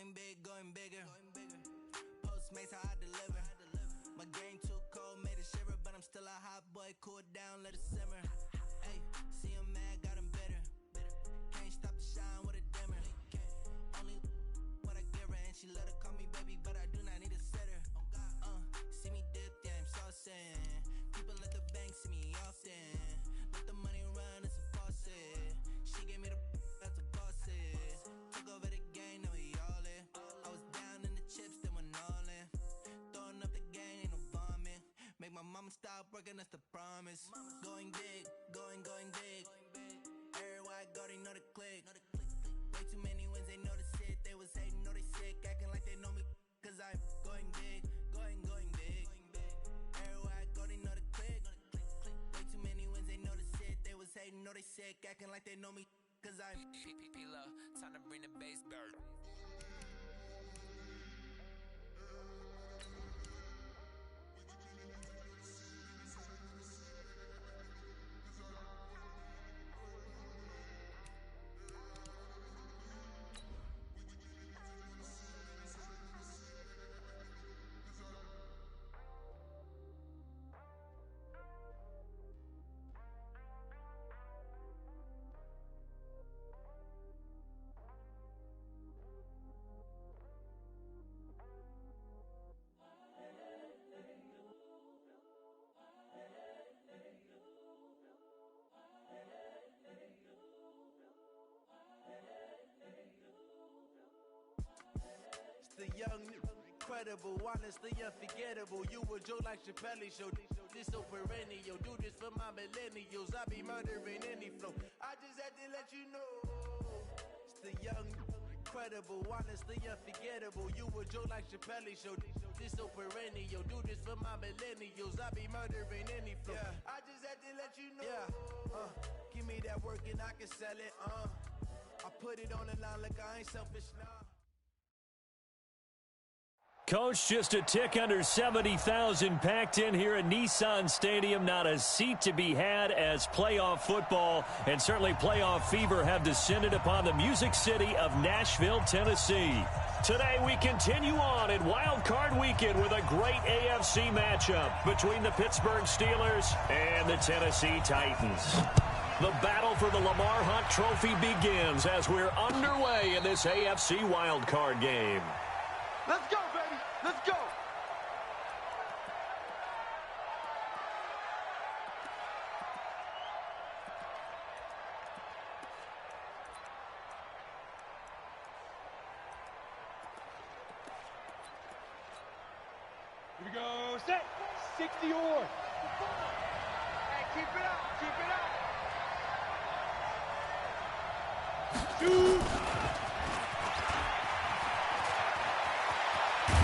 Going big, going bigger. Postmates how I deliver. My game too cold, made it shiver, but I'm still a hot boy. Cool it down, let it simmer. Hey, see him mad, got him bitter. Can't stop the shine with a dimmer. Only what I give her, and she let her call me baby, but I do not need a sitter. See me dip, yeah, I'm saucing. People at the bank see me often. Let the money run, it's a faucet. She gave me the that's a faucet. Took over the game, now we all in. I was down in the chips, then went all in. Throwing up the gang, ain't no vomit. Make my mama stop working, that's the promise. Going big, going big. Everywhere I go, they know the click. Way too many wins, they know the shit. They was hating, know they sick, acting like they know me. Cause I'm going big, going big. Everywhere I go, they know the click. Way too many wins, they know the shit. They was hating, know they sick, acting like they know me. Cause I'm P-P-P-Lo, time to bring the bass bird. The young, incredible, honestly unforgettable. You a joke like Chappelle show. This so perennial. Do this for my millennials. I be murdering any flow. I just had to let you know. It's the young, incredible, honestly unforgettable. You a joke like Chappelle show. This so perennial. Do this for my millennials. I be murdering any flow. Yeah. I just had to let you know. Yeah. Give me that work and I can sell it. I put it on the line like I ain't selfish now. Coach, just a tick under 70,000 packed in here at Nissan Stadium. Not a seat to be had as playoff football and certainly playoff fever have descended upon the Music City of Nashville, Tennessee. Today we continue on in Wild Card Weekend with a great AFC matchup between the Pittsburgh Steelers and the Tennessee Titans. The battle for the Lamar Hunt Trophy begins as we're underway in this AFC Wild Card game. Let's go, baby. Let's go. Here we go. Set. 60 or. Hey, keep it up. Keep it up. Shoot.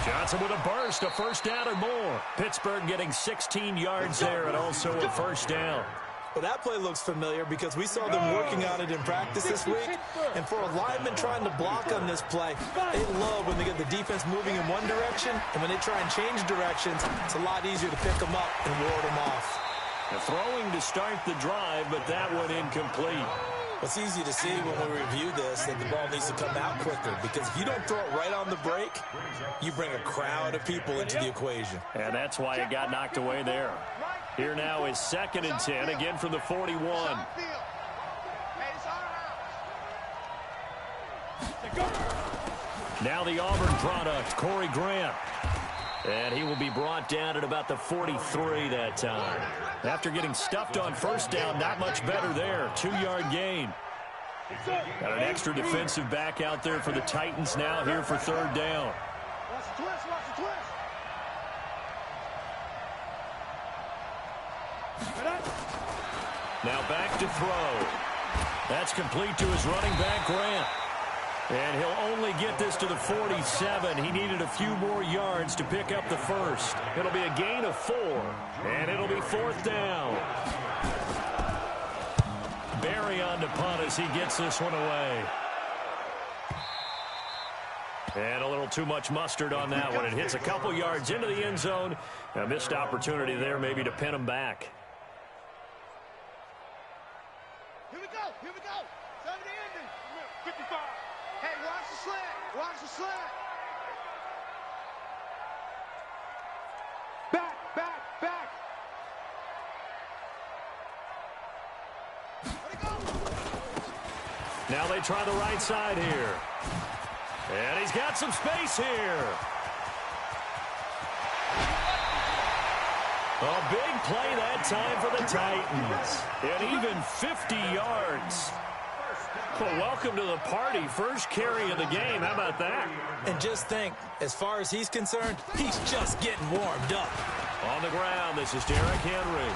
Johnson with a burst, a first down or more. Pittsburgh getting 16 yards there and also a first down. Well, that play looks familiar because we saw them working on it in practice this week. And for a lineman trying to block on this play, they love when they get the defense moving in one direction. And when they try and change directions, it's a lot easier to pick them up and ward them off. The throwing to start the drive, but that one incomplete. It's easy to see when we review this that the ball needs to come out quicker because if you don't throw it right on the break, you bring a crowd of people into the equation. And that's why it got knocked away there. Here now is 2nd and 10, again from the 41. Now the Auburn product, Corey Grant. And he will be brought down at about the 43 that time. After getting stuffed on first down, not much better there. 2-yard gain. Got an extra defensive back out there for the Titans now here for 3rd down. Watch the twist, watch the twist. Now back to throw. That's complete to his running back, Grant. And he'll only get this to the 47. He needed a few more yards to pick up the first. It'll be a gain of 4, and it'll be 4th down. Barry on to punt as he gets this one away. And a little too much mustard on that one. It hits a couple yards into the end zone. A missed opportunity there maybe to pin him back. Here we go, here we go. 70 ending. 55. Hey, watch the slant. Watch the slant. Back, back, back. Let it go. Now they try the right side here. And he's got some space here. A big play that time for the Titans. And even 50 yards. Well, welcome to the party. First carry of the game. How about that? And just think, as far as he's concerned, he's just getting warmed up. On the ground, this is Derrick Henry.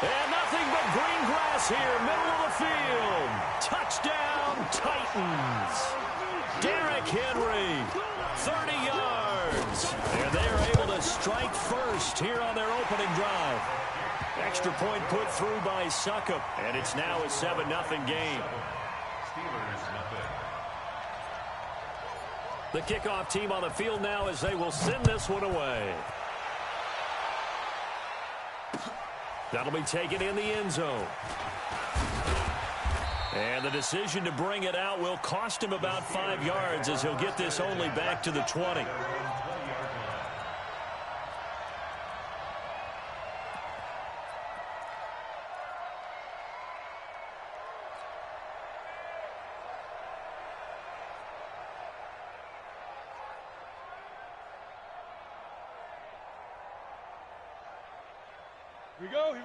And nothing but green grass here, middle of the field. Touchdown, Titans. Derrick Henry, 30 yards. And they are able to strike first here on their opening drive. Extra point put through by Succop, and it's now a 7-0 game. The kickoff team on the field now as they will send this one away. That'll be taken in the end zone. And the decision to bring it out will cost him about 5 yards as he'll get this only back to the 20.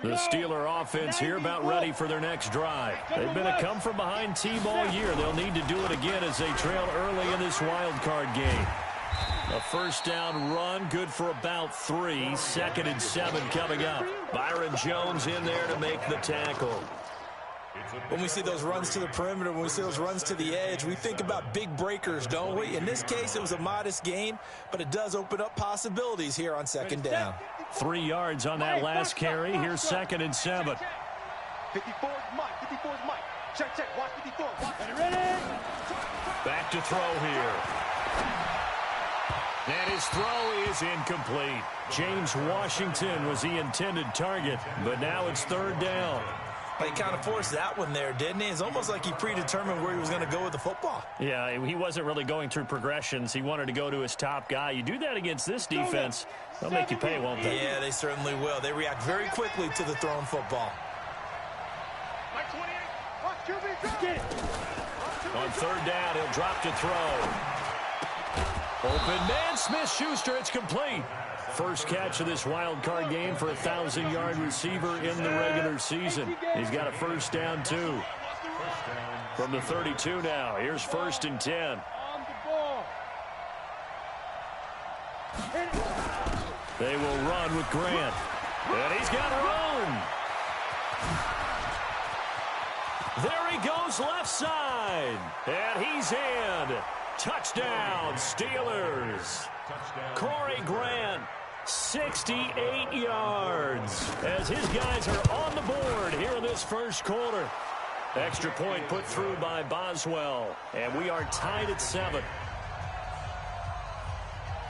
The Steeler offense here about ready for their next drive. They've been a come-from-behind team all year. They'll need to do it again as they trail early in this wild card game. A first down run, good for about 3. 2nd and 7 coming up. Byron Jones in there to make the tackle. When we see those runs to the perimeter, when we see those runs to the edge, we think about big breakers, don't we? In this case, it was a modest gain, but it does open up possibilities here on 2nd down. 3 yards on that last carry. Here's 2nd and 7. 54 is Mike. 54 is Mike. Check, check. Watch 54. Watch. Ready? Back to throw here. And his throw is incomplete. James Washington was the intended target, but now it's 3rd down. He kind of forced that one there, didn't he? It's almost like he predetermined where he was going to go with the football. Yeah, he wasn't really going through progressions. He wanted to go to his top guy. You do that against this defense, they'll make you pay, won't they? Yeah, they certainly will. They react very quickly to the thrown football. On 3rd down, he'll drop to throw. Open man, Smith-Schuster, it's complete. First catch of this wild card game for a 1,000-yard receiver in the regular season. He's got a first down, too. From the 32 now, here's 1st and 10. They will run with Grant. And he's got room. There he goes, left side. And he's in. Touchdown, Steelers. Corey Grant, 68 yards, as his guys are on the board here in this first quarter. Extra point put through by Boswell, and we are tied at 7.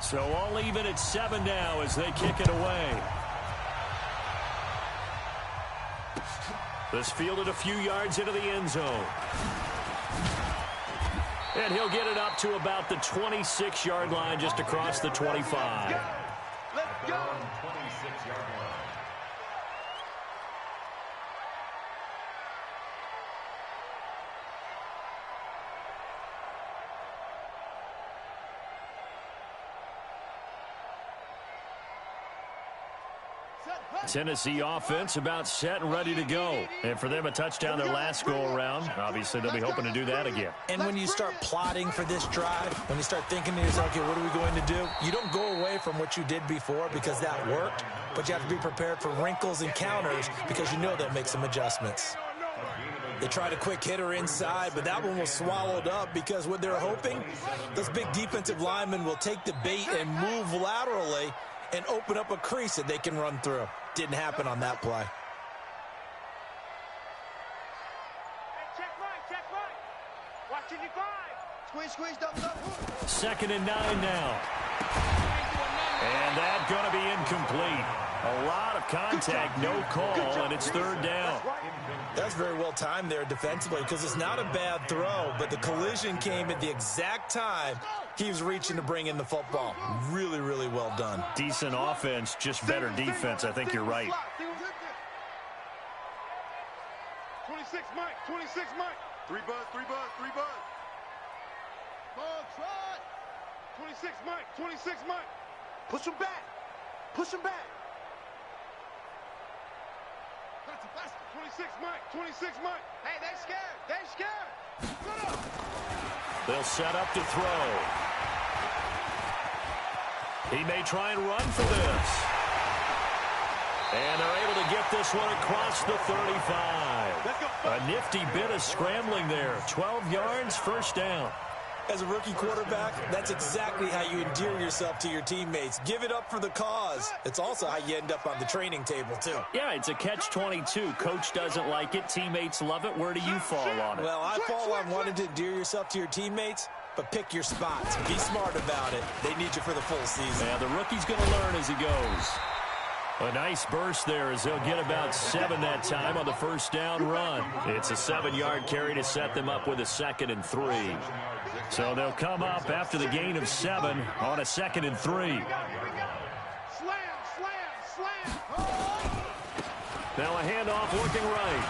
So all even at 7 now as they kick it away. This fielded a few yards into the end zone. And he'll get it up to about the 26-yard line, just across the 25. Let's go. 26-yard line. Tennessee offense about set and ready to go. And for them, a touchdown their last go-around. Obviously, they'll be hoping to do that again. And when you start plotting for this drive, when you start thinking to yourself, okay, what are we going to do? You don't go away from what you did before because that worked, but you have to be prepared for wrinkles and counters because you know they'll make some adjustments. They tried a quick hitter inside, but that one was swallowed up because what they're hoping, those big defensive linemen will take the bait and move laterally and open up a crease that they can run through. Didn't happen on that play. Check right. Watching you 5. Squeeze, double. 2nd and 9 now. And that's going to be incomplete. A lot of contact, no call, and it's third down. That's very well timed there defensively because it's not a bad throw, but the collision came at the exact time he was reaching to bring in the football. Really, really well done. Decent offense, just better defense. I think you're right. 26 Mike, 26 Mike. 3 buzz, 3 buzz, 3 buzz. Ball trot. 26 Mike, 26 Mike. Push him back. Push him back. 26 Mike, 26 Mike. Hey, they're scared. They're scared. Get up. They'll set up to throw. He may try and run for this. And they're able to get this one across the 35. A nifty bit of scrambling there. 12 yards, first down. As a rookie quarterback, that's exactly how you endear yourself to your teammates. Give it up for the cause. It's also how you end up on the training table, too. Yeah, it's a catch-22. Coach doesn't like it. Teammates love it. Where do you fall on it? Well, I fall on wanting to endear yourself to your teammates, but pick your spots. Be smart about it. They need you for the full season. Yeah, the rookie's going to learn as he goes. A nice burst there as they'll get about 7 that time on the first down run. It's a 7-yard carry to set them up with a 2nd and 3. So they'll come up after the gain of 7 on a 2nd and 3. Now a handoff working right.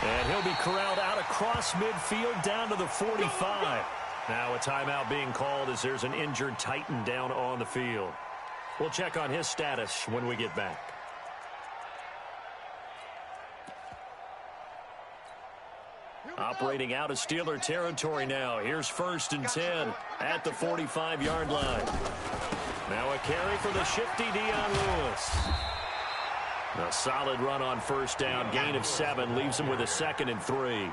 And he'll be corralled out across midfield down to the 45. Now a timeout being called as there's an injured Titan down on the field. We'll check on his status when we get back. Operating out of Steeler territory now. Here's 1st and 10 at the 45-yard line. Now a carry for the shifty Dion Lewis. A solid run on first down. Gain of 7 leaves him with a 2nd and 3.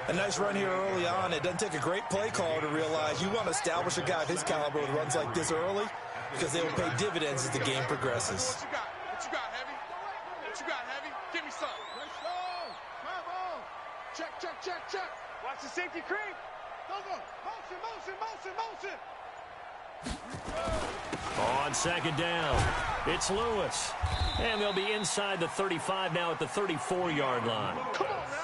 A nice run here early on. It doesn't take a great play caller to realize you want to establish a guy of his caliber with runs like this early, because they will pay dividends as the game progresses. What you got? What you got, Heavy? What you got, Heavy? Give me some. Check, check, check, check. Watch the safety creep. Go. Motion. On 2nd down, it's Lewis. And they'll be inside the 35 now at the 34-yard line.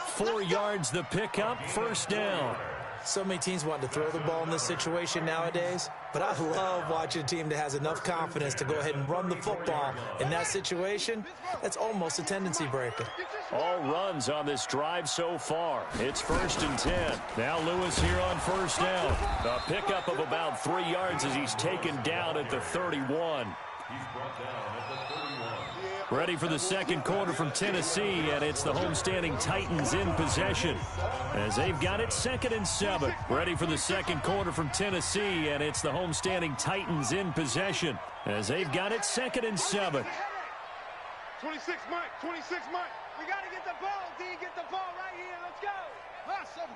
4 yards the pickup, first down. So many teams want to throw the ball in this situation nowadays, but I love watching a team that has enough confidence to go ahead and run the football. In that situation, that's almost a tendency breaker. All runs on this drive so far. It's 1st and 10. Now Lewis here on first down. A pickup of about 3 yards as he's taken down at the 31. Ready for the second quarter from Tennessee, and it's the homestanding Titans in possession as they've got it 2nd and 7. Ready for the second quarter from Tennessee, and it's the homestanding Titans in possession as they've got it 2nd and 7. 26 Mike. We got to get the ball, D. Get the ball right here. Let's go. Hustle.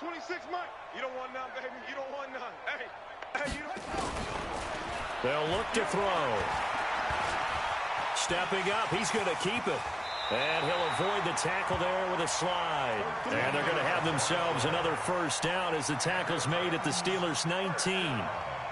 26 Mike. You don't want none, baby. You don't want none. Hey, you don't. They'll look to throw. Stepping up, he's going to keep it. And he'll avoid the tackle there with a slide. And they're going to have themselves another first down as the tackle's made at the Steelers' 19.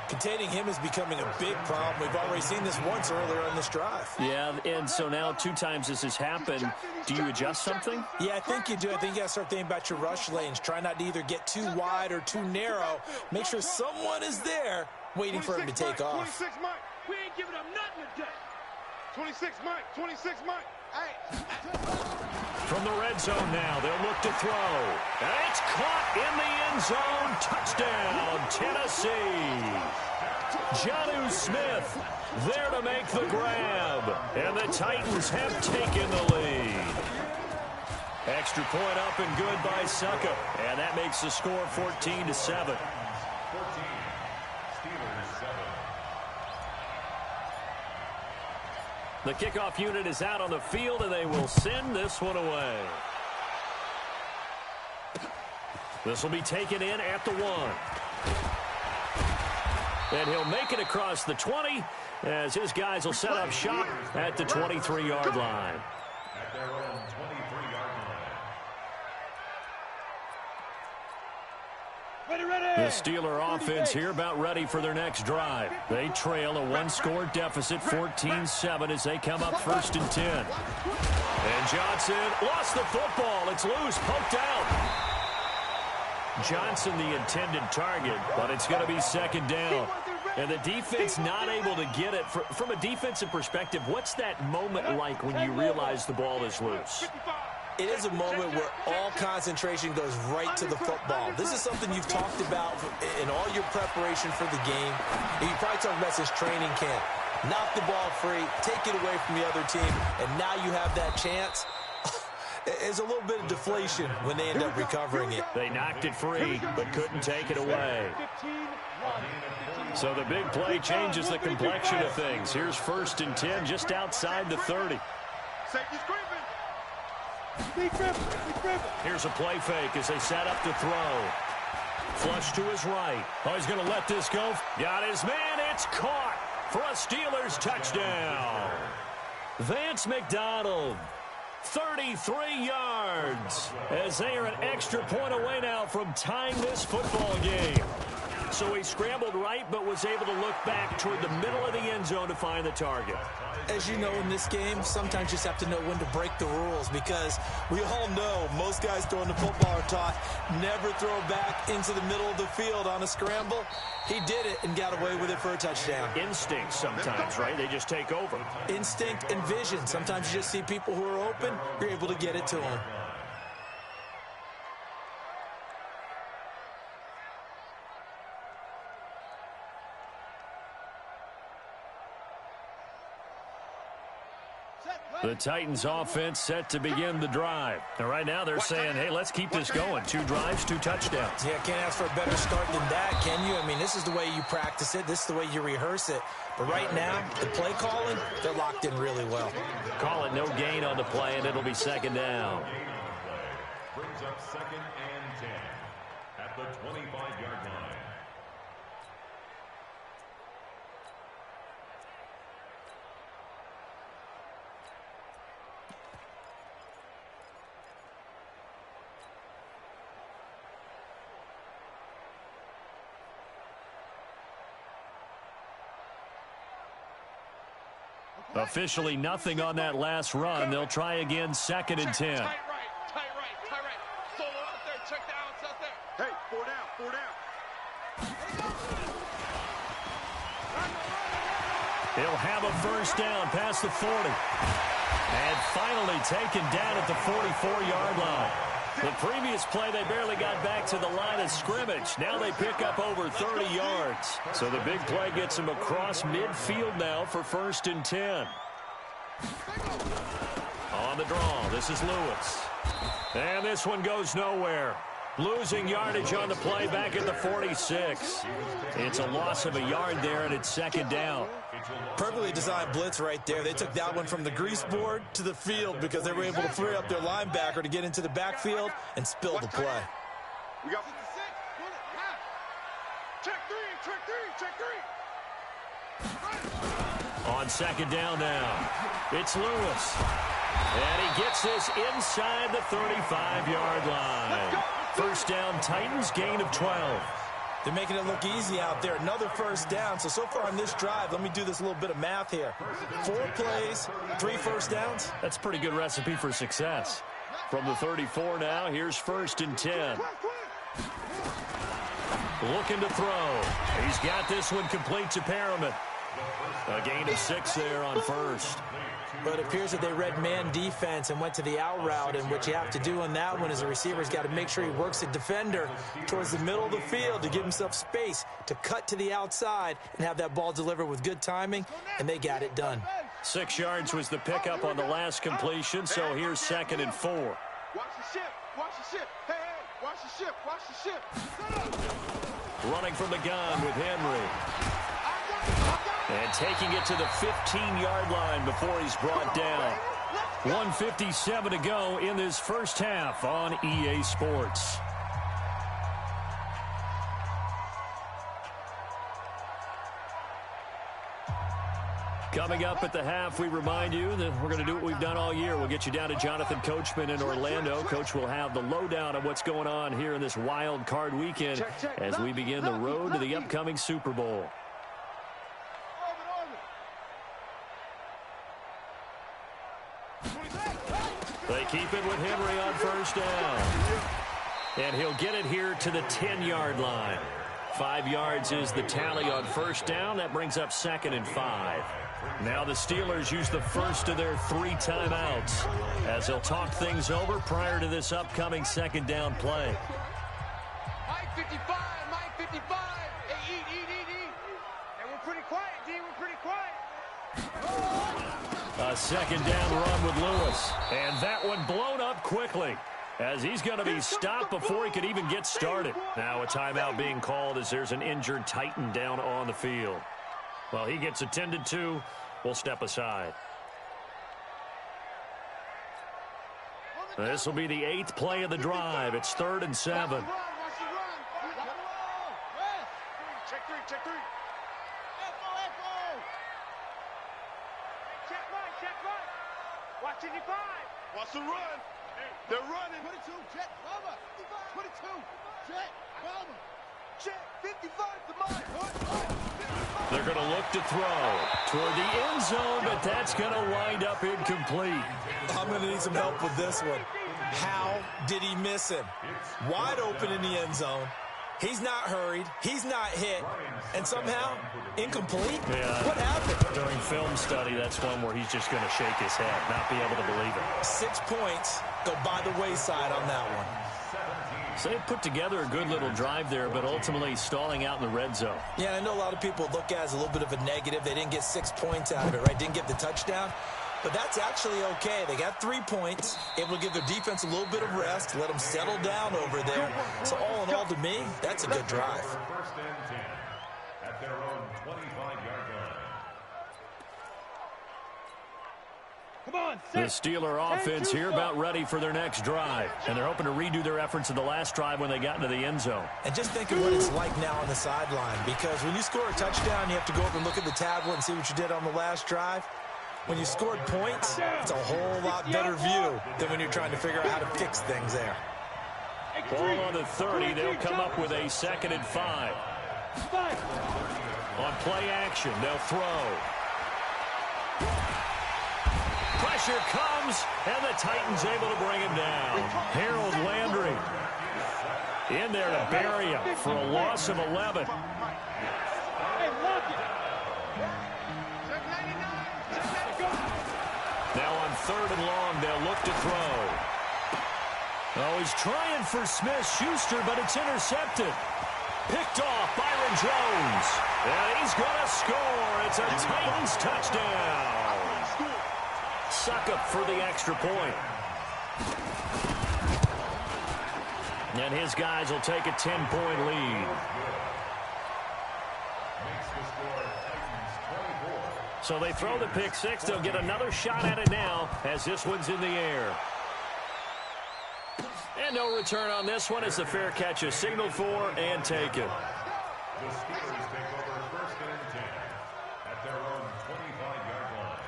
Containing him is becoming a big problem. We've already seen this once earlier on this drive. Yeah, and so now 2 times this has happened. Do you adjust something? Yeah, I think you do. I think you got to start thinking about your rush lanes. Try not to either get too wide or too narrow. Make sure someone is there waiting for him to take off. 26 Mike. We ain't giving up nothing today. 26 Mike. Hey. From the red zone now, they'll look to throw. And it's caught in the end zone. Touchdown, Tennessee. Jonnu Smith there to make the grab. And the Titans have taken the lead. Extra point up and good by Suckup. And that makes the score 14-7. The kickoff unit is out on the field, and they will send this one away. This will be taken in at the 1. And he'll make it across the 20 as his guys will set up shop at the 23-yard line. At their own 23-yard line. . 2 The Steeler offense here about ready for their next drive. They trail a one-score deficit, 14-7, as they come up 1st and 10. And Johnson lost the football. It's loose, poked out. Johnson the intended target, but it's going to be 2nd down. And the defense not able to get it. From a defensive perspective, what's that moment like when you realize the ball is loose? It is a moment where all concentration goes right to the football. This is something you've talked about in all your preparation for the game. And you probably talked about since training camp. Knock the ball free, take it away from the other team, and now you have that chance. There's a little bit of deflation when they end up recovering it. They knocked it free, but couldn't take it away. So the big play changes the complexion of things. Here's 1st and 10, just outside the 30. Here's a play fake as they set up to throw. Flush to his right. Oh, he's going to let this go. Got his man. It's caught for a Steelers touchdown. Vance McDonald, 33 yards, as they are an extra point away now from tying this football game. So he scrambled right, but was able to look back toward the middle of the end zone to find the target. As you know, in this game, sometimes you just have to know when to break the rules, because we all know most guys throwing the football are taught never throw back into the middle of the field on a scramble. He did it and got away with it for a touchdown. Instinct sometimes, right? They just take over. Instinct and vision. Sometimes you just see people who are open, you're able to get it to them. The Titans offense set to begin the drive. And right now they're saying, hey, let's keep this going. 2 drives, 2 touchdowns. Yeah, can't ask for a better start than that, can you? I mean, this is the way you practice it. This is the way you rehearse it. But right now, the play calling, they're locked in really well. Call it no gain on the play, and it'll be 2nd down. Brings up 2nd and 10 at the 25-yard line. Officially nothing on that last run. They'll try again, 2nd and 10. Tight right. Solo out there, check the outs out there. Hey, 4 down. He'll have a 1st down past the 40. And finally taken down at the 44-yard line. The previous play, they barely got back to the line of scrimmage. Now they pick up over 30 yards. So the big play gets them across midfield now for 1st and 10. On the draw, this is Lewis. And this one goes nowhere. Losing yardage on the play back at the 46. It's a loss of a yard there, and it's 2nd down. Perfectly designed blitz right there. They took that one from the grease board to the field because they were able to free up their linebacker to get into the backfield and spill the play. We got 6. Check three. On 2nd down now, it's Lewis. And he gets this inside the 35-yard line. 1st down, Titans, gain of 12. They're making it look easy out there. Another 1st down. So far on this drive, let me do this little bit of math here. 4 plays, 3 1st downs. That's a pretty good recipe for success. From the 34 now, here's 1st and 10. Looking to throw. He's got this one complete to Perriman. A gain of 6 there on 1st. But it appears that they read man defense and went to the out route, and what you have to do on that one is the receiver's got to make sure he works the defender towards the middle of the field to give himself space to cut to the outside and have that ball delivered with good timing, and they got it done. 6 yards was the pickup on the last completion, so here's 2nd and 4. Watch the ship. Hey, watch the ship. Running from the gun with Henry. And taking it to the 15-yard line before he's brought down. 1:57 to go in this first half on EA Sports. Coming up at the half, we remind you that we're going to do what we've done all year. We'll get you down to Jonathan Coachman in Orlando. Coach will have the lowdown of what's going on here in this wild card weekend as we begin the road to the upcoming Super Bowl. They keep it with Henry on first down. And he'll get it here to the 10-yard line. 5 yards is the tally on first down. That brings up 2nd and 5. Now the Steelers use the first of their 3 timeouts as they'll talk things over prior to this upcoming 2nd down play. Mike 55, Mike 55. Hey, eat. And we're pretty quiet, D. We're pretty quiet. A 2nd down run with Lewis. And that one blown up quickly, as he's going to be stopped before he could even get started. Now a timeout being called as there's an injured Titan down on the field. Well, he gets attended to. We'll step aside. This will be the 8th play of the drive. It's 3rd and 7. Check three. Check right. Watch 55. Watch the run. They're running. 22, check, Bama. 22, check, Bama. Check, 55 to mine. They're going to look to throw toward the end zone, but that's going to wind up incomplete. I'm going to need some help with this one. How did he miss him? Wide open in the end zone. He's not hurried. He's not hit. And somehow, incomplete? Yeah. What happened? During film study, that's one where he's just going to shake his head, not be able to believe it. 6 points go by the wayside on that one. So they put together a good little drive there, but ultimately stalling out in the red zone. Yeah, I know a lot of people look at it as a little bit of a negative. They didn't get 6 points out of it, right? Didn't get the touchdown. But that's actually okay. They got 3 points, able to give their defense a little bit of rest, let them settle down over there. So all in all, to me, that's a good drive. 1st and 10 at their own 25-yard line. The Steeler offense here about ready for their next drive. And they're hoping to redo their efforts in the last drive when they got into the end zone. And just think of what it's like now on the sideline, because when you score a touchdown, you have to go over and look at the tablet and see what you did on the last drive. When you scored points, it's a whole lot better view than when you're trying to figure out how to fix things there. Ball on the 30. They'll come up with a 2nd and 5. On play action, they'll throw. Pressure comes, and the Titans able to bring him down. Harold Landry in there to bury him for a loss of 11. Now on 3rd and long, they'll look to throw. Oh, he's trying for Smith-Schuster, but it's intercepted. Picked off Byron Jones. And he's going to score. It's a Titans touchdown. Suckup for the extra point. And his guys will take a 10-point lead. So they throw the pick 6. They'll get another shot at it now as this one's in the air. And no return on this one as the fair catch is signaled for and taken. The Steelers take over 1st and 10 at their own 25-yard line.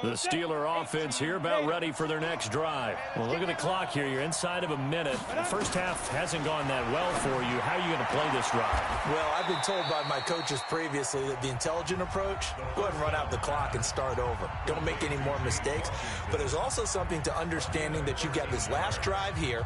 The Steeler offense here about ready for their next drive. Well, look at the clock here. You're inside of a minute. The first half hasn't gone that well for you. How are you going to play this drive? Well, I've been told by my coaches previously that the intelligent approach, go ahead and run out the clock and start over. Don't make any more mistakes. But there's also something to understanding that you've got this last drive here.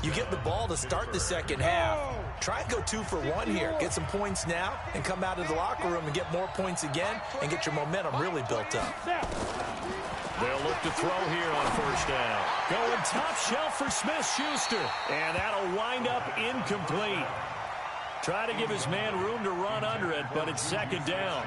You get the ball to start the second half. Try and go 2 for 1 here. Get some points now and come out of the locker room and get more points again and get your momentum really built up. They'll look to throw here on first down. Going top shelf for Smith-Schuster. And that'll wind up incomplete. Try to give his man room to run under it, but it's 2nd down.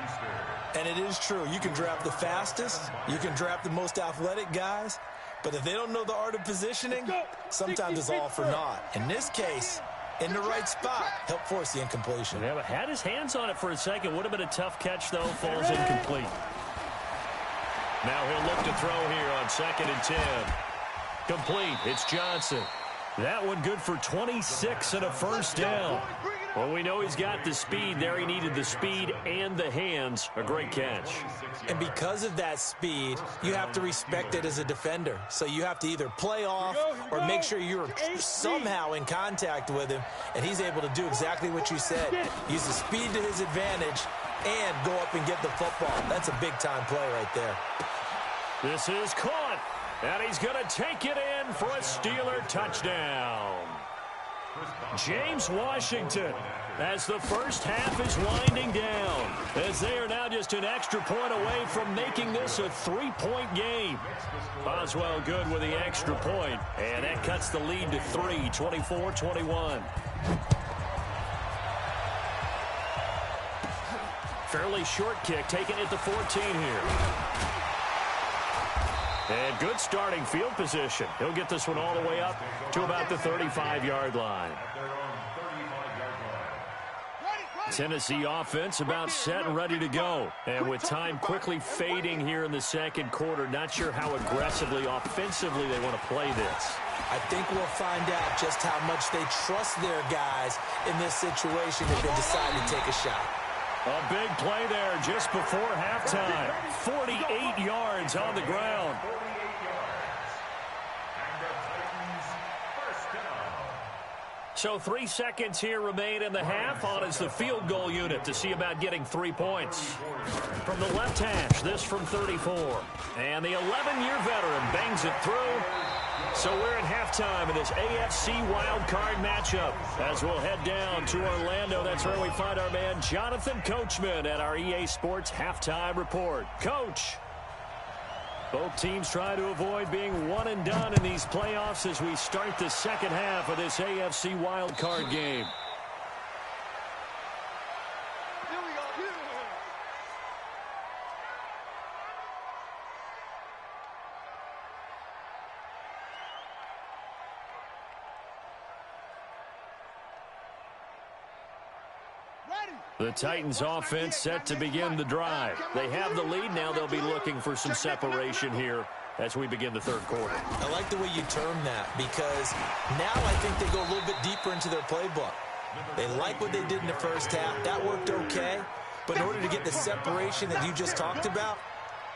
And it is true. You can draft the fastest. You can draft the most athletic guys. But if they don't know the art of positioning, sometimes it's all for naught. In this case, in the right spot, help force the incompletion. Yeah, but had his hands on it for a second. Would have been a tough catch, though. Falls incomplete. Now he'll look to throw here on 2nd and 10. Complete. It's Johnson. That one good for 26 and a first down. Well, we know he's got the speed there. He needed the speed and the hands. A great catch. And because of that speed, you have to respect it as a defender. So you have to either play off or make sure you're somehow in contact with him. And he's able to do exactly what you said. Use the speed to his advantage and go up and get the football. That's a big-time play right there. This is caught. And he's going to take it in for a Steeler touchdown. James Washington, as the first half is winding down, as they are now just an extra point away from making this a 3-point game. Boswell good with the extra point, and that cuts the lead to 3, 24-21. Fairly short kick, taken at the 14 here. And good starting field position. He'll get this one all the way up to about the 35-yard line. Tennessee offense about set and ready to go. And with time quickly fading here in the second quarter, not sure how aggressively, offensively they want to play this. I think we'll find out just how much they trust their guys in this situation if they decide to take a shot. A big play there just before halftime. 48 yards on the ground. So 3 seconds here remain in the half. On is the field goal unit to see about getting 3 points. From the left hash, this from 34. And the 11-year veteran bangs it through. So we're at halftime in this AFC wildcard matchup. As we'll head down to Orlando, that's where we find our man Jonathan Coachman at our EA Sports Halftime Report. Coach, both teams try to avoid being one and done in these playoffs as we start the second half of this AFC wildcard game. The Titans offense set to begin the drive. They have the lead. Now they'll be looking for some separation here as we begin the third quarter. I like the way you term that because now I think they go a little bit deeper into their playbook. They like what they did in the first half. That worked okay. But in order to get the separation that you just talked about,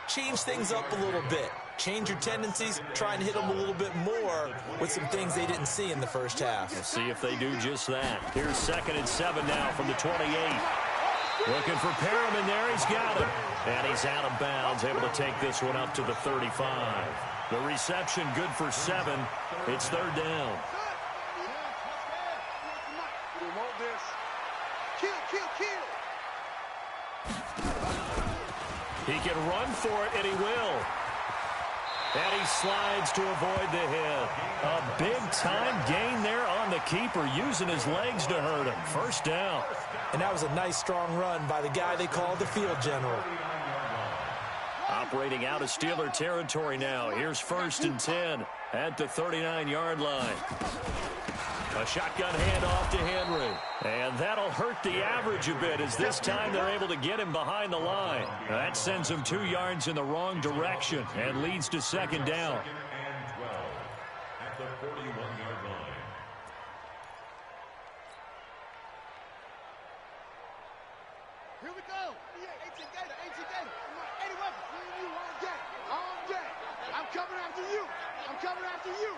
change things up a little bit. Change your tendencies, try and hit them a little bit more with some things they didn't see in the first half. We'll see if they do just that. Here's 2nd and 7 now from the 28. Looking for Perriman there. He's got him. And he's out of bounds, able to take this one up to the 35. The reception good for 7. It's 3rd down. He can run for it, and he will. And he slides to avoid the hit. A big-time gain there on the keeper, using his legs to hurt him. 1st down. And that was a nice, strong run by the guy they called the field general. Operating out of Steeler territory now. Here's 1st and 10 at the 39-yard line. A shotgun handoff to Henry. And that'll hurt the average a bit as this time they're able to get him behind the line. That sends him 2 yards in the wrong direction and leads to 2nd down. At the 41-yard line. Here we go. Yeah, 18 Gator. 80 weapons. You on deck. On deck. I'm coming after you. I'm coming after you.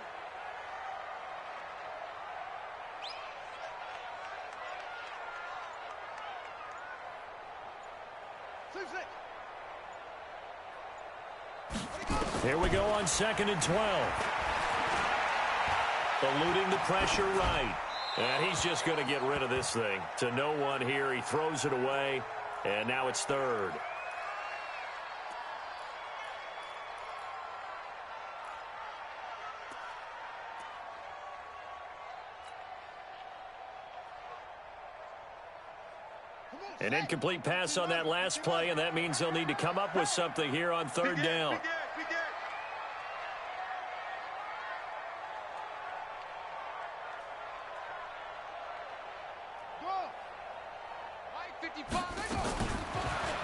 Here we go on 2nd and 12. Eluding the pressure right. And he's just going to get rid of this thing. To no one here. He throws it away. And now it's 3rd. An incomplete pass on that last play, and that means they'll need to come up with something here on 3rd down.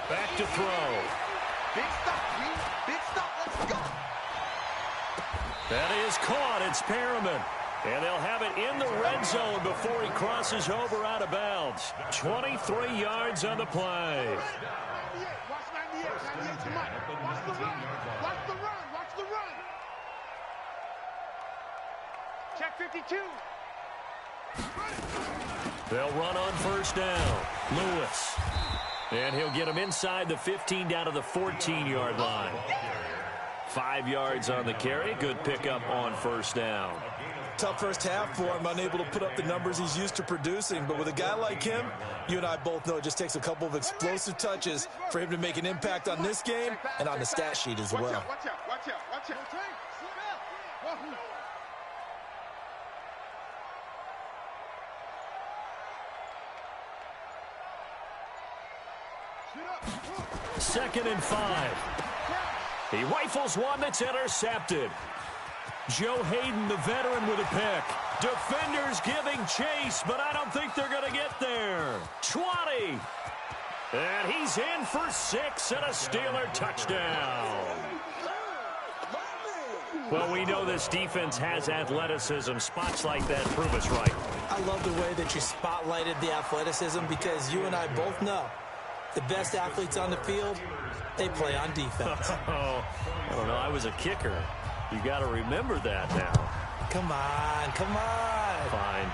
Back to throw. Big stop, Big stop. Let's go. That is caught. It's Perriman. And they'll have it in the red zone before he crosses over out of bounds. 23 yards on the play. Watch 98. 98 to Mike. Watch the run. Watch the run. Watch the run. Check 52. They'll run on first down. Lewis. And he'll get him inside the 15 down to the 14-yard line. 5 yards on the carry. Good pickup on first down. Tough first half for him, unable to put up the numbers he's used to producing. But with a guy like him, you and I both know it just takes a couple of explosive touches for him to make an impact on this game and on the stat sheet as well. Watch out, watch out, watch out, watch out. Second and 5. He rifles one that's intercepted. Joe Hayden, the veteran, with a pick. Defenders giving chase, but I don't think they're going to get there. 20. And he's in for 6 and a Steeler touchdown. Well, we know this defense has athleticism. Spots like that prove us right. I love the way that you spotlighted the athleticism because you and I both know the best athletes on the field, they play on defense. Oh, I don't know. I was a kicker. You got to remember that now. Come on, come on. Fine.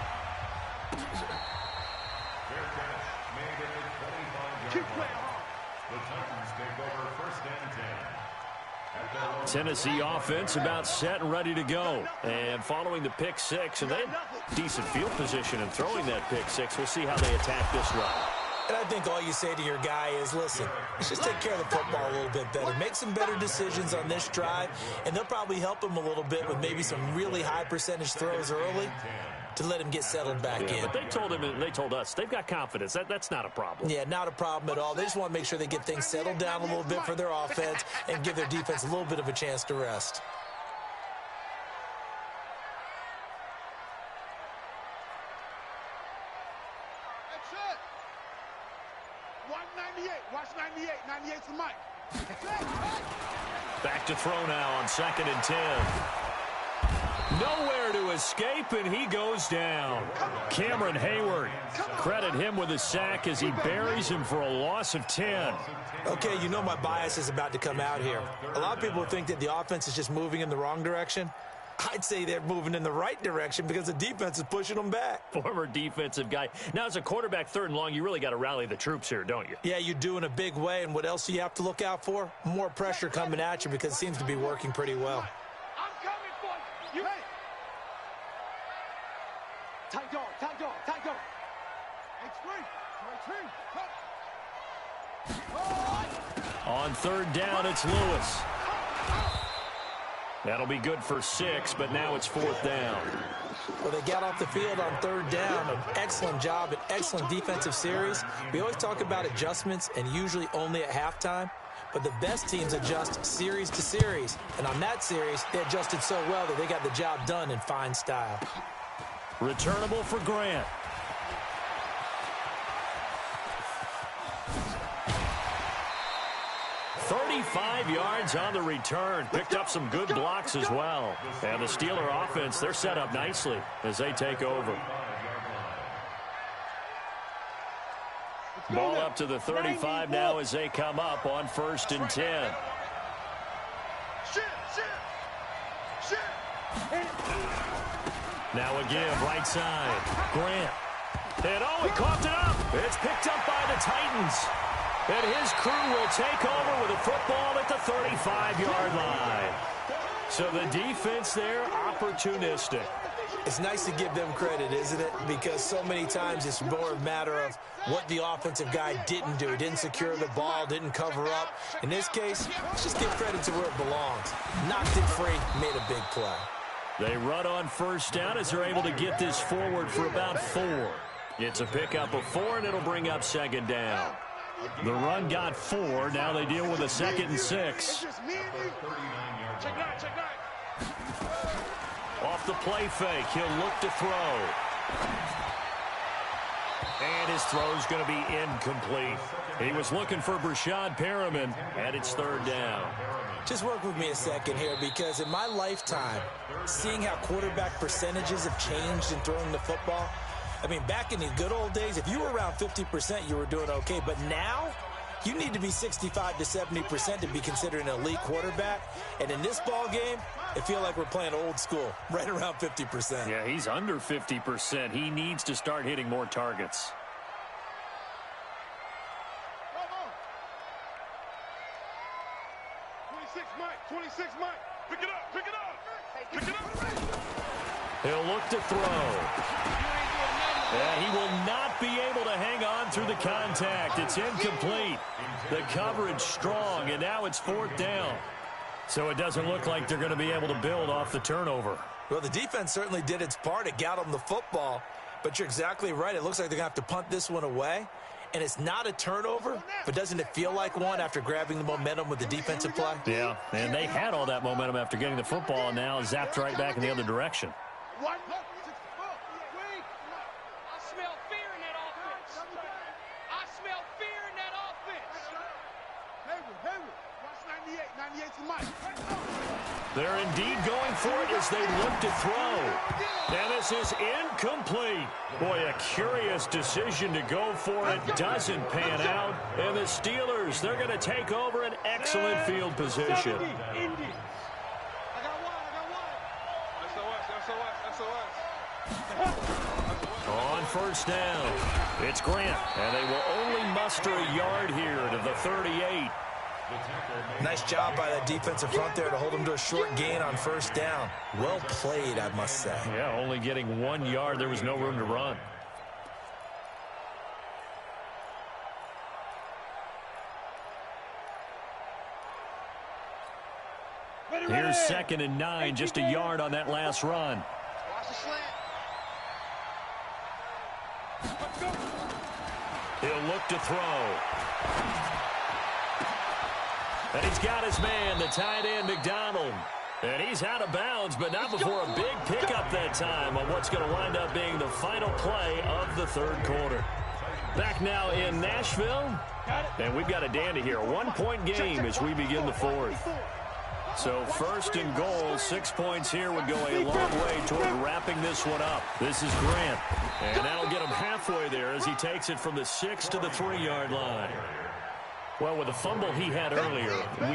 Tennessee offense about set and ready to go. And following the pick six, and they had decent field position in throwing that pick six. We'll see how they attack this run. And I think all you say to your guy is, listen, let's just take care of the football a little bit better. Make some better decisions on this drive, and they'll probably help him a little bit with maybe some really high percentage throws early to let him get settled back in. But they told him, and they told us, they've got confidence. That's not a problem. Yeah, not a problem at all. They just want to make sure they get things settled down a little bit for their offense and give their defense a little bit of a chance to rest. Watch 98. 98's the mic. Back to throw now on 2nd and 10. Nowhere to escape, and he goes down. Cameron Hayward, credit him with a sack as he buries him for a loss of 10. Okay, you know my bias is about to come out here. A lot of people think that the offense is just moving in the wrong direction. I'd say they're moving in the right direction because the defense is pushing them back. Former defensive guy. Now, as a quarterback 3rd and long, you really got to rally the troops here, don't you? Yeah, you do in a big way. And what else do you have to look out for? More pressure coming at you because it seems to be working pretty well. I'm coming for you. Hey. Tight dog, tight dog, tight dog. On 3rd down, it's Lewis. That'll be good for 6, but now it's 4th down. Well, they got off the field on 3rd down. An excellent job, an excellent defensive series. We always talk about adjustments and usually only at halftime, but the best teams adjust series to series. And on that series, they adjusted so well that they got the job done in fine style. Returnable for Grant. "35 yards on the return." Picked up some good blocks as well. And the Steeler offense, they're set up nicely as they take over. Ball up to the 35 now as they come up on 1st and 10. Now a give, right side. Grant. And he coughed it up. It's picked up by the Titans. And his crew will take over with a football at the 35-yard line. So the defense there, opportunistic. It's nice to give them credit, isn't it? Because so many times it's more a matter of what the offensive guy didn't do. He didn't secure the ball, didn't cover up. In this case, let's just give credit to where it belongs. Knocked it free, made a big play. They run on 1st down as they're able to get this forward for about 4. It's a pickup of 4, and it'll bring up 2nd down. The run got 4. Now they deal with a 2nd and 6. Off the play fake, he'll look to throw. And his throw's going to be incomplete. He was looking for Brashad Perriman, and it's third down. Just work with me a second here, because in my lifetime, seeing how quarterback percentages have changed in throwing the football, I mean, back in the good old days, if you were around 50%, you were doing okay. But now, you need to be 65 to 70% to be considered an elite quarterback. And in this ball game, I feel like we're playing old school, right around 50%. Yeah, he's under 50%. He needs to start hitting more targets. 26, Mike. Pick it up, pick it up. Pick it up. He'll look to throw. And he will not be able to hang on through the contact. It's incomplete. The coverage strong, and now it's fourth down. So it doesn't look like they're going to be able to build off the turnover. Well, the defense certainly did its part. It got them the football. But you're exactly right. It looks like they're going to have to punt this one away. And it's not a turnover, but doesn't it feel like one after grabbing the momentum with the defensive play? Yeah, and they had all that momentum after getting the football, and now zapped right back in the other direction. What? I smell fear in that offense. I smell fear in that offense. Hayward, watch 98. 98's the mic. They're indeed going for it as they look to throw. And this is incomplete. Boy, a curious decision to go for it. Doesn't pan out. And the Steelers, they're going to take over an excellent field position. On first down, it's Grant. And they will only muster a yard here to the 38. Nice job by that defensive front there to hold them to a short gain on first down. Well played, I must say. Yeah, only getting 1 yard. There was no room to run. Here's 2nd and 9, just a yard on that last run. Watch the slant. He'll look to throw. And he's got his man, the tight end, McDonald. And he's out of bounds, but not before a big pickup that time on what's going to wind up being the final play of the third quarter. Back now in Nashville, and we've got a dandy here. A 1-point game as we begin the fourth. So 1st and goal, 6 points here would go a long way toward wrapping this one up. This is Grant, and that'll get him halfway there as he takes it from the 6 to the 3-yard line. Well, with the fumble he had earlier,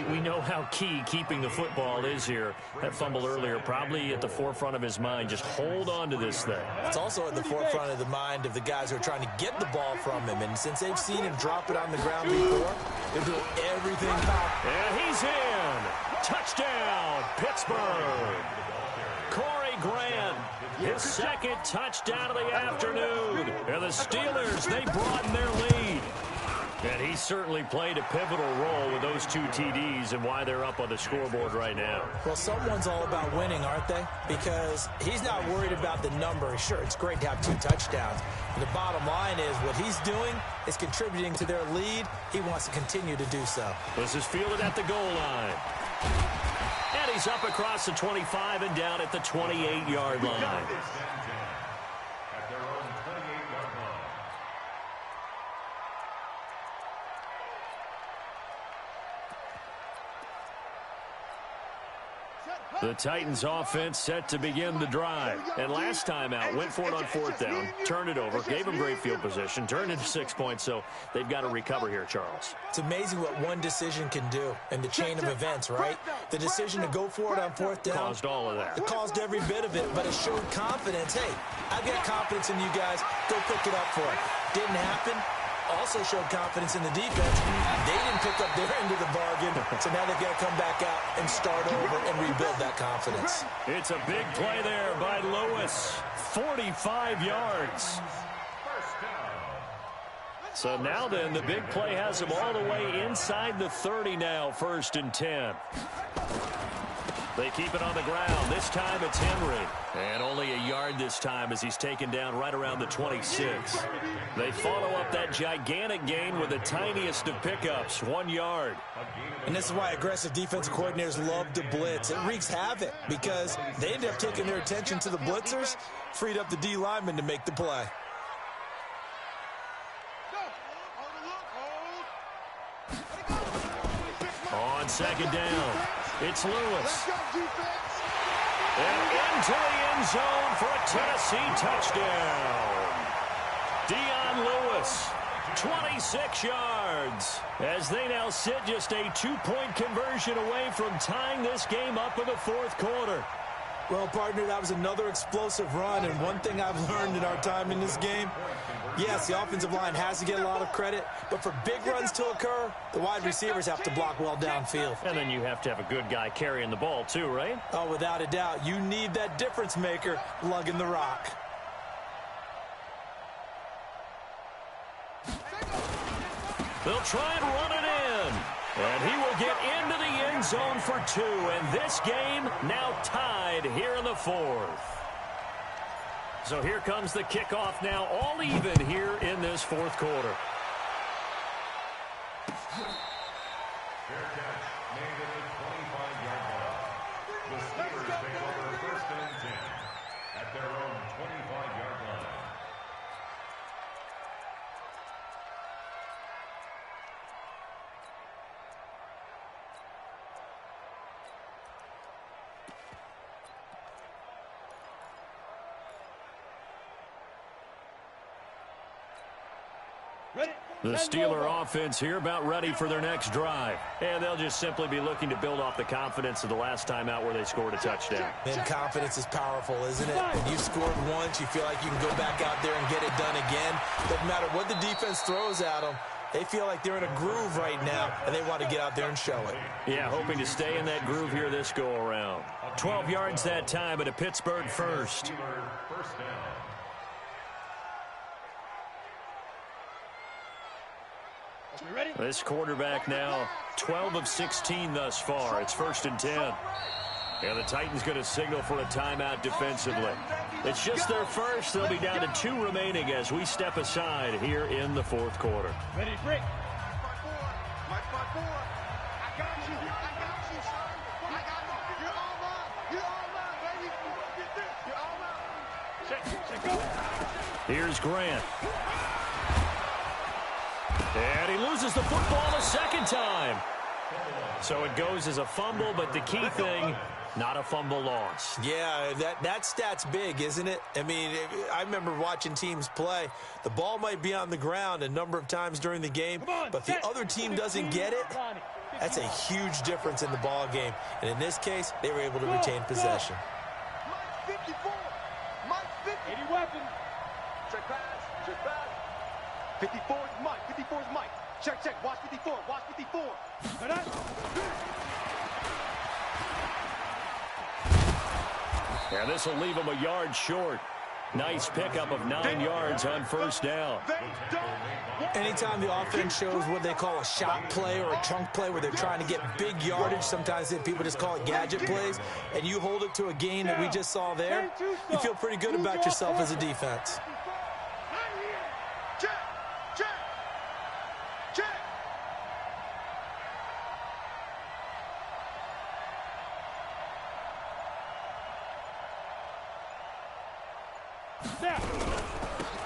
we know how key keeping the football is here. That fumble earlier probably at the forefront of his mind. Just hold on to this thing. It's also at the forefront of the mind of the guys who are trying to get the ball from him. And since they've seen him drop it on the ground before, they're doing everything possible. And he's in. Touchdown, Pittsburgh. Corey Grant, his 2nd touchdown of the afternoon. And the Steelers, they broaden their lead. And he certainly played a pivotal role with those 2 TDs and why they're up on the scoreboard right now. Well, someone's all about winning, aren't they? Because he's not worried about the number. Sure, it's great to have 2 touchdowns. But the bottom line is what he's doing is contributing to their lead. He wants to continue to do so. This is fielded at the goal line. And he's up across the 25 and down at the 28-yard line. The Titans offense set to begin the drive. And last time out, went for it on 4th down, turned it over, gave them great field position, turned into 6 points, so they've got to recover here, Charles. It's amazing what one decision can do in the chain of events, right? The decision to go for it on 4th down. Caused all of that. It caused every bit of it, but it showed confidence. Hey, I've got confidence in you guys. Go pick it up for it. Didn't happen. Also showed confidence in the defense. They didn't pick up their end of the bargain, so now they've got to come back out and start over and rebuild that confidence. It's a big play there by Lewis. 45 yards. So now then, the big play has him all the way inside the 30 now, 1st and 10. They keep it on the ground. This time it's Henry. And only a yard this time as he's taken down right around the 26. They follow up that gigantic gain with the tiniest of pickups, 1 yard. And this is why aggressive defensive coordinators love to blitz. It wreaks havoc because they end up taking their attention to the blitzers, freed up the D lineman to make the play. on second down. It's Lewis. Let's go, defense. And into the end zone for a Tennessee touchdown. Dion Lewis, 26 yards, as they now sit just a 2-point conversion away from tying this game up in the fourth quarter. Well, partner, that was another explosive run, and one thing I've learned in our time in this game, yes, the offensive line has to get a lot of credit, but for big runs to occur, the wide receivers have to block well downfield. And then you have to have a good guy carrying the ball too, right? Oh, without a doubt. You need that difference maker lugging the rock. They'll try and run it in. And he will get into the end zone for 2. And this game now tied here in the fourth. So here comes the kickoff now, all even here in this fourth quarter. Fair catch made at the 25-yard line. The Steelers take over first and 10 at their own 25-yard line. The Steeler offense here about ready for their next drive. And they'll just simply be looking to build off the confidence of the last time out where they scored a touchdown. Man, confidence is powerful, isn't it? When you scored once, you feel like you can go back out there and get it done again. Doesn't matter what the defense throws at them. They feel like they're in a groove right now, and they want to get out there and show it. Yeah, hoping to stay in that groove here this go-around. 12 yards that time, but a Pittsburgh first. First down. This quarterback now 12 of 16 thus far. It's first and 10. And the Titans going to signal for a timeout defensively. It's just their first. They'll be down to 2 remaining as we step aside here in the fourth quarter. Ready, Brick. Mike 5-4. I got you. I got you, son. I got you. You're all mine. You're all mine, baby. Get this. You're all mine. Check, go. Here's Grant. And he loses the football a second time. So it goes as a fumble, but the key thing, not a fumble loss. Yeah, that stat's big, isn't it? I mean, I remember watching teams play. The ball might be on the ground a number of times during the game, but if the other team doesn't get it, that's a huge difference in the ball game. And in this case, they were able to retain possession. Mike 54. Mike 50. 80 weapon. Check pass. Check pass. 54 is Mike. 54 is Mike. Check, check. Watch 54. Watch 54. And this will leave him a yard short. Nice pickup of 9 yards on first down. Anytime the offense shows what they call a shot play or a chunk play where they're trying to get big yardage, sometimes people just call it gadget plays, and you hold it to a gain that we just saw there, you feel pretty good about yourself as a defense. Check, check, check.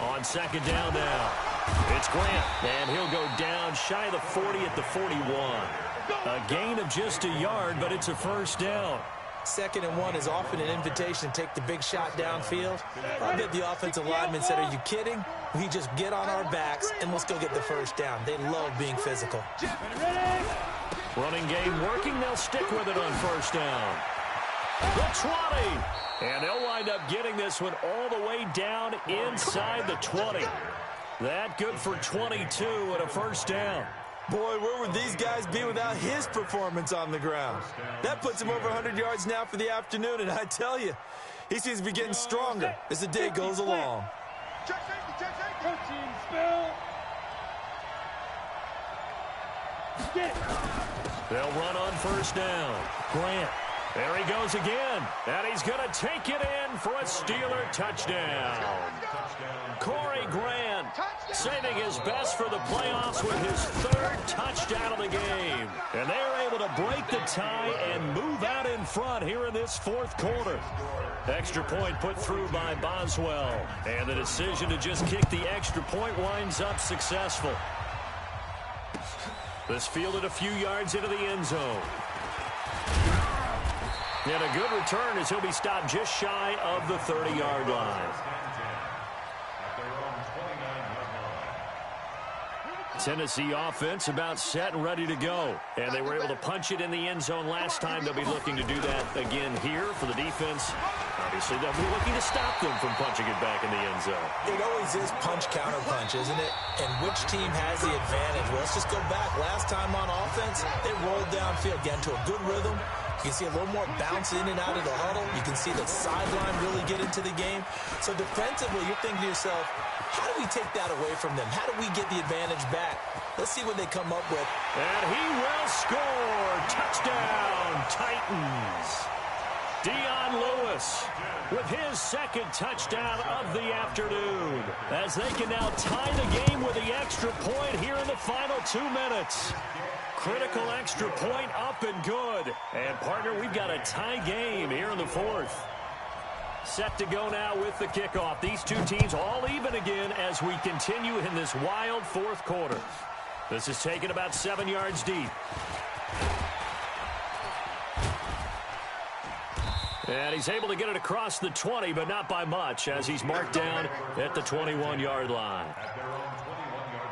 On second down now, it's Grant, and he'll go down shy of the 40 at the 41. A gain of just a yard, but it's a first down. 2nd and 1 is often an invitation to take the big shot downfield. I bet the offensive lineman said, are you kidding? We just get on our backs and let's go get the first down. They love being physical. Running game working. They'll stick with it on first down. The 20. And they'll wind up getting this one all the way down inside the 20. That good for 22 and a first down. Boy, where would these guys be without his performance on the ground? That puts him over 100 yards now for the afternoon, and I tell you, he seems to be getting stronger as the day goes along. Check safety, check safety. Protein spill. Get it. They'll run on first down. Grant. There he goes again. And he's going to take it in for a Steeler touchdown. Corey Grant saving his best for the playoffs with his 3rd touchdown of the game. And they are able to break the tie and move out in front here in this 4th quarter. Extra point put through by Boswell. And the decision to just kick the extra point winds up successful. This fielded a few yards into the end zone. And a good return as he'll be stopped just shy of the 30-yard line. Tennessee offense about set and ready to go. And they were able to punch it in the end zone last time. They'll be looking to do that again here for the defense. Obviously, they'll be looking to stop them from punching it back in the end zone. It always is punch-counter-punch, isn't it? And which team has the advantage? Well, let's just go back. Last time on offense, they rolled downfield, got into a good rhythm. You can see a little more bounce in and out of the huddle. You can see the sideline really get into the game. So defensively, you're thinking to yourself, how do we take that away from them? How do we get the advantage back? Let's see what they come up with. And he will score. Touchdown, Titans. Dion Lewis with his second touchdown of the afternoon, as they can now tie the game with the extra point here in the final 2 minutes. Critical extra point up and good. And, partner, we've got a tie game here in the fourth. Set to go now with the kickoff. These two teams all even again as we continue in this wild fourth quarter. This is taken about 7 yards deep. And he's able to get it across the 20, but not by much, as he's marked down at the 21-yard line. At their own 21-yard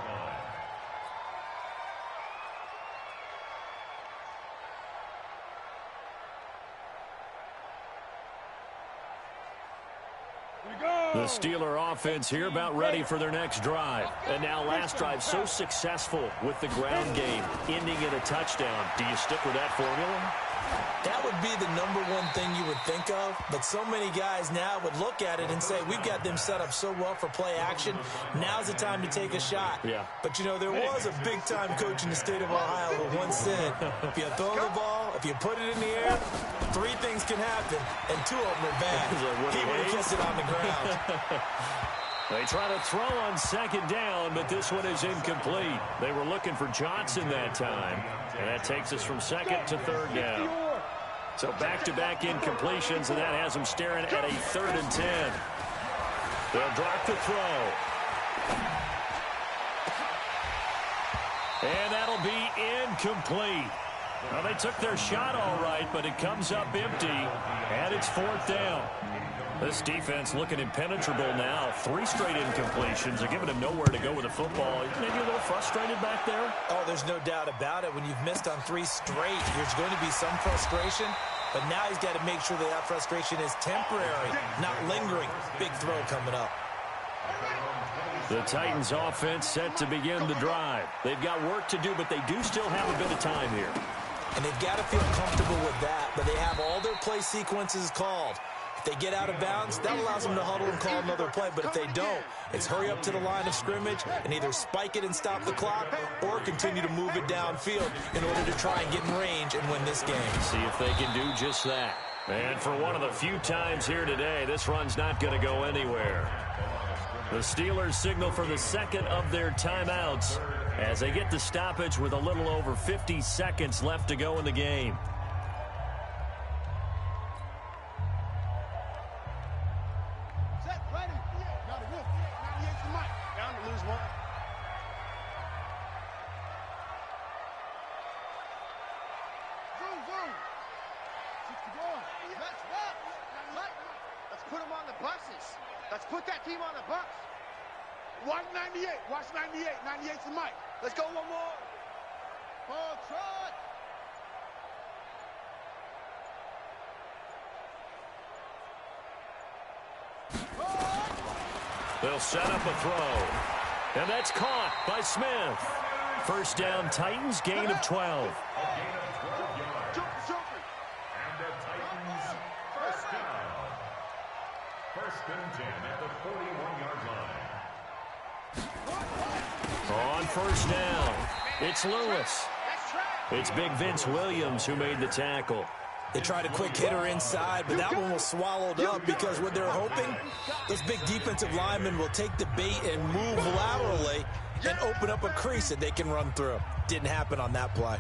line. The Steeler offense here about ready for their next drive. And now last drive so successful with the ground game, ending in a touchdown. Do you stick with that formula? That would be the number one thing you would think of, but so many guys now would look at it and say, we've got them set up so well for play action, now's the time to take a shot. Yeah. But, you know, there was a big-time coach in the state of Ohio who once said, if you throw the ball, if you put it in the air, 3 things can happen, and 2 of them are bad. He would have kept it on the ground. They try to throw on second down, but this one is incomplete. They were looking for Johnson that time, and that takes us from second to third down. So back-to-back incompletions, and that has them staring at a 3rd and 10. They'll drop the throw. And that'll be incomplete. Well, they took their shot all right, but it comes up empty, and it's 4th down. This defense looking impenetrable now. 3 straight incompletions. They're giving him nowhere to go with the football. Maybe a little frustrated back there? Oh, there's no doubt about it. When you've missed on 3 straight, there's going to be some frustration. But now he's got to make sure that frustration is temporary, not lingering. Big throw coming up. The Titans offense set to begin the drive. They've got work to do, but they do still have a bit of time here. And they've got to feel comfortable with that, but they have all their play sequences called. If they get out of bounds, that allows them to huddle and call another play. But if they don't, it's hurry up to the line of scrimmage and either spike it and stop the clock or continue to move it downfield in order to try and get in range and win this game. See if they can do just that. And for one of the few times here today, this run's not going to go anywhere. The Steelers signal for the second of their timeouts as they get the stoppage with a little over 50 seconds left to go in the game. Let's put them on the buses. Let's put that team on the bus. Watch 98. Watch 98. 98's the mic. Let's go one more. Ball trot. They'll set up a throw. And that's caught by Smith. First down, Titans, gain of 12. And the Titans first down. 1st and 10 at the 41-yard line. On first down, it's Lewis. It's Big Vince Williams who made the tackle. They tried a quick hitter inside, but that one was swallowed up because what they're hoping, those big defensive linemen will take the bait and move laterally and open up a crease that they can run through. Didn't happen on that play.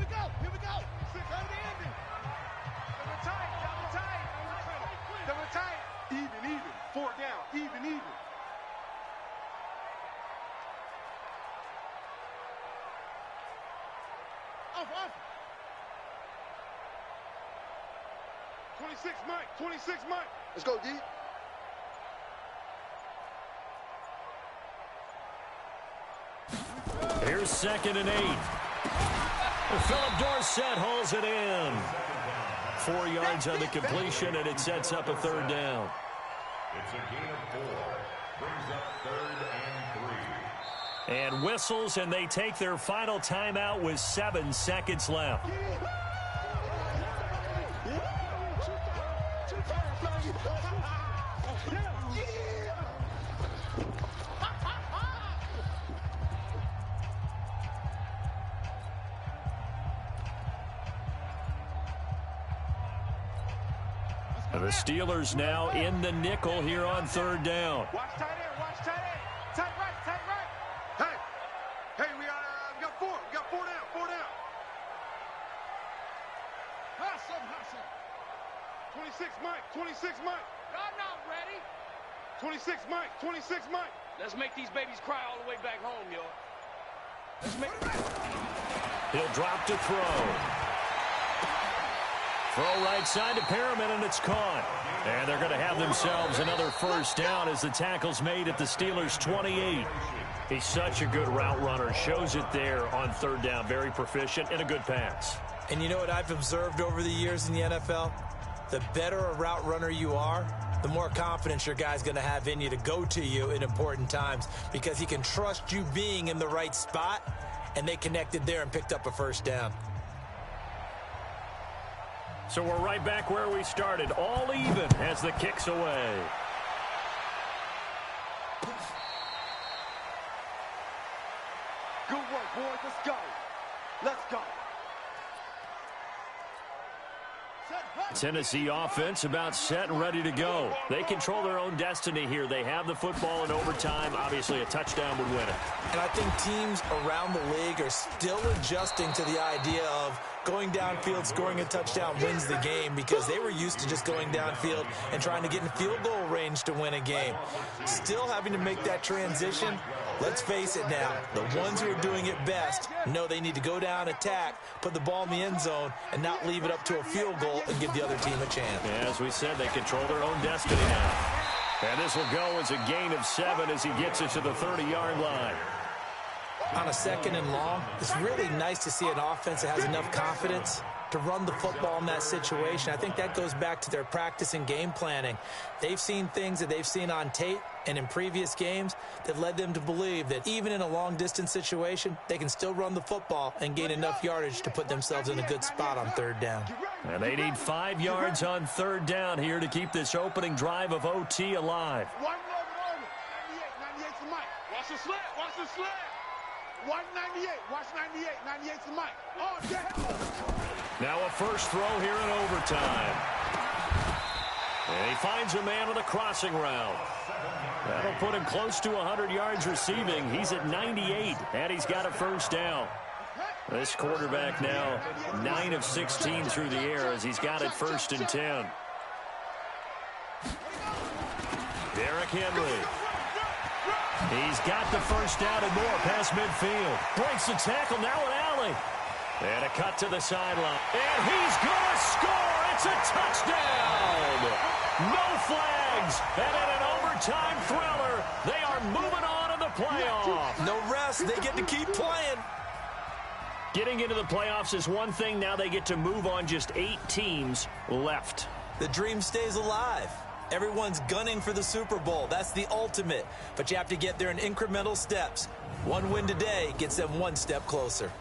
go. Here we go. Turn the ending. Double tight. Double tight. Double tight. Even. 4 down. Even. Off. 26 Mike. 26 Mike. Let's go, D. Here's 2nd and 8. Philip Dorsett hauls it in. 4 yards on the completion, and it sets up a 3rd down. It's a gain of 4. Brings up 3rd and 3. And whistles, and they take their final timeout with 7 seconds left. The Steelers now in the nickel here on 3rd down. Watch tight end. Watch tight end. Tight right. Hey, we got 4. We got 4 down. 4 down. Hot seven. 26 Mike. 26 Mike. Y'all not ready. 26 Mike. 26 Mike. Let's make these babies cry all the way back home, y'all. Let's make He'll drop to throw. Throw right side to Perriman, and it's caught. And they're going to have themselves another 1st down as the tackle's made at the Steelers' 28. He's such a good route runner. Shows it there on 3rd down. Very proficient and a good pass. And you know what I've observed over the years in the NFL? The better a route runner you are, the more confidence your guy's going to have in you to go to you in important times because he can trust you being in the right spot, and they connected there and picked up a 1st down. So we're right back where we started, all even as the kick's away. Good work, boys. Let's go. Let's go. Tennessee offense about set and ready to go. They control their own destiny here. They have the football in overtime. Obviously, a touchdown would win it. And I think teams around the league are still adjusting to the idea of going downfield, scoring a touchdown wins the game because they were used to just going downfield and trying to get in field goal range to win a game. Still having to make that transition. Let's face it now, the ones who are doing it best know they need to go down, attack, put the ball in the end zone, and not leave it up to a field goal and give the other team a chance. Yeah, as we said, they control their own destiny now. And this will go as a gain of 7 as he gets it to the 30-yard line. On a 2nd and long, it's really nice to see an offense that has enough confidence to run the football in that situation. I think that goes back to their practice and game planning. They've seen things that they've seen on tape and in previous games that led them to believe that even in a long-distance situation, they can still run the football and gain enough yardage to put themselves in a good spot on 3rd down. And they need 5 yards on 3rd down here to keep this opening drive of OT alive. 98 to Mike. Watch the slant. Watch the slant. 198. Watch 98. 98 to Mike. Oh, yeah. Now a first throw here in overtime. And he finds a man with a crossing route. That'll put him close to 100 yards receiving. He's at 98, and he's got a 1st down. This quarterback now 9 of 16 through the air as he's got it 1st and 10. Derrick Henry. He's got the 1st down and more past midfield. Breaks the tackle, now an alley. And a cut to the sideline. And he's going to score. It's a touchdown. No flags. And in an overtime thriller, they are moving on in the playoff. No rest. They get to keep playing. Getting into the playoffs is one thing. Now they get to move on. Just 8 teams left. The dream stays alive. Everyone's gunning for the Super Bowl. That's the ultimate. But you have to get there in incremental steps. One win today gets them 1 step closer.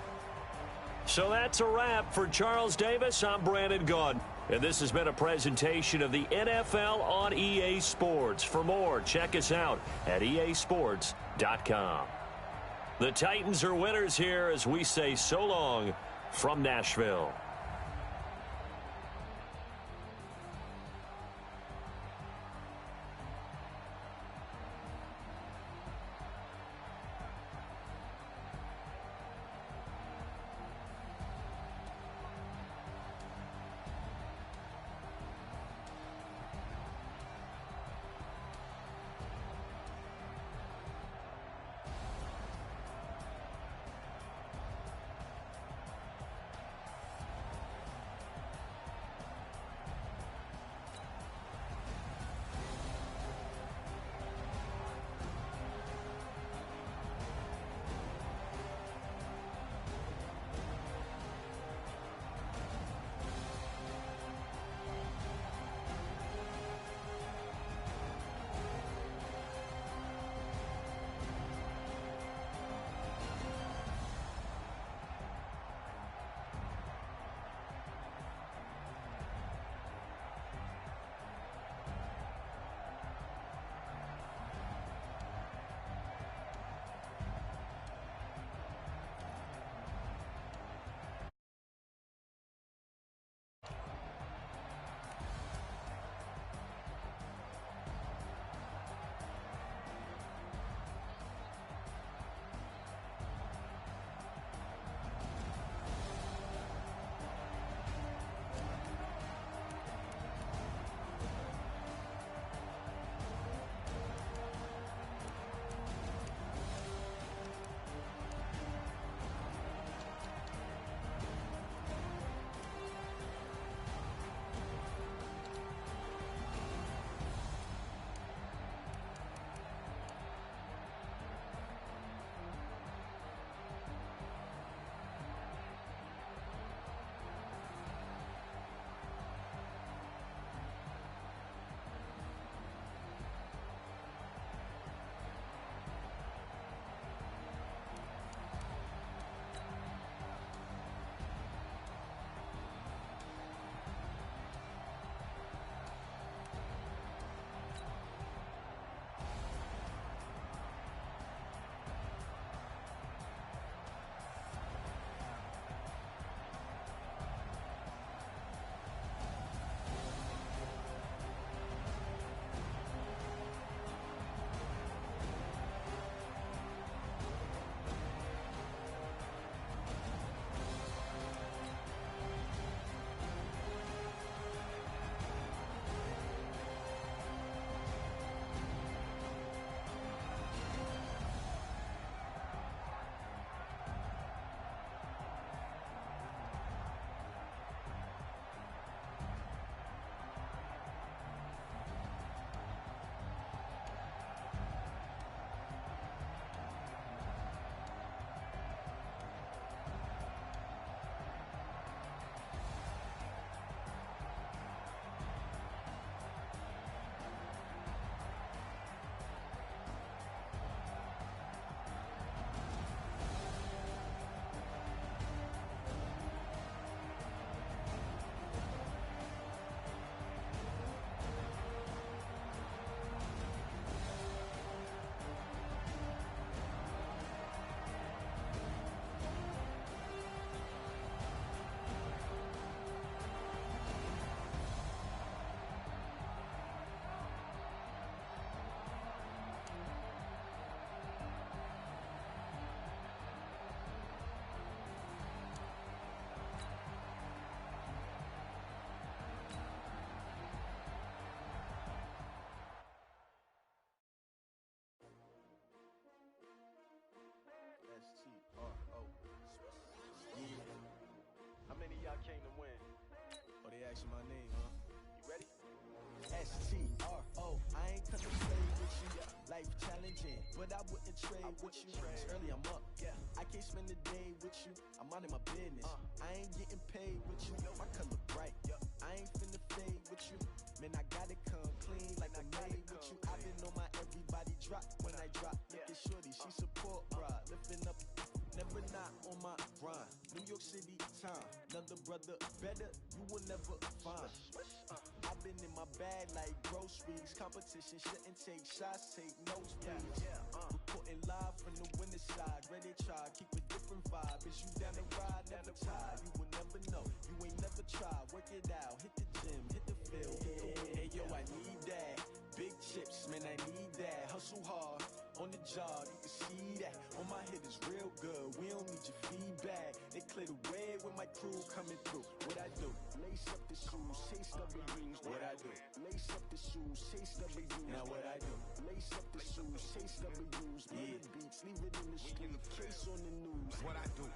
So that's a wrap for Charles Davis. I'm Brandon Gaudin. And this has been a presentation of the NFL on EA Sports. For more, check us out at easports.com. The Titans are winners here as we say so long from Nashville. I came to win. Oh, they asked you my name, huh? You ready? S-T-R-O, I ain't come to play with you. Life challenging, but I wouldn't trade with you. It's early, I'm up. I can't spend the day with you. I'm out of my business. I ain't getting paid with you. My color bright. I ain't finna fade with you. Man, I gotta come clean like I made with you. I been on my everybody drop when I drop. Look at shorty, she support ride. Lifting up, never not on my grind. New York City time, another brother better, you will never find. I've been in my bag like groceries. Competition shouldn't take shots, take notes, please. Reporting live from the winter side. Ready to try, keep a different vibe. Is you down the ride, never tired. You will never know, you ain't never tried. Work it out, hit the gym, hit the field. Hey yo, I need that. Big chips, man, I need that. Hustle hard on the job, you can see that. On my head is real good, we don't need your feedback. They clear the way with my crew coming through. What I do? Lace up the shoes, chase W's. What I do? Lace up the shoes, chase W's. Now what I do? Lace up the shoes, chase W's. Yeah. Beats, leave it in the street, case on the news. What I do?